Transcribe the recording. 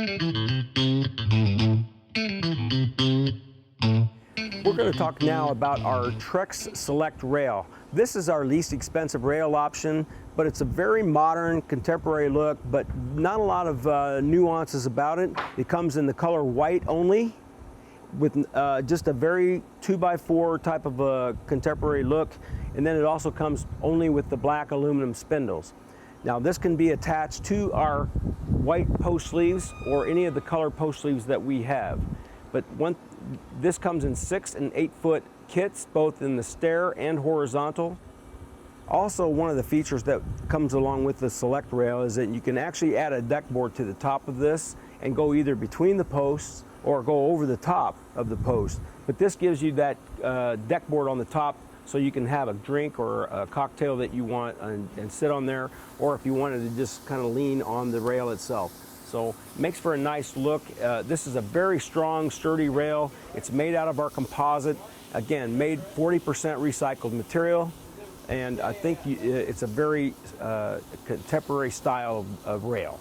We're going to talk now about our Trex Select rail. This is our least expensive rail option, but it's a very modern, contemporary look, but not a lot of nuances about it. It comes in the color white only, with just a very 2x4 type of a contemporary look, and then it also comes only with the black aluminum spindles. Now this can be attached to our white post sleeves or any of the color post sleeves that we have. But this comes in 6 and 8 foot kits, both in the stair and horizontal. Also, one of the features that comes along with the Select rail is that you can actually add a deck board to the top of this and go either between the posts or go over the top of the post. But this gives you that deck board on the top, so you can have a drink or a cocktail that you want and sit on there, or if you wanted to just kind of lean on the rail itself. So it makes for a nice look. This is a very strong, sturdy rail. It's made out of our composite. Again, made 40% recycled material. And I think it's a very contemporary style of rail.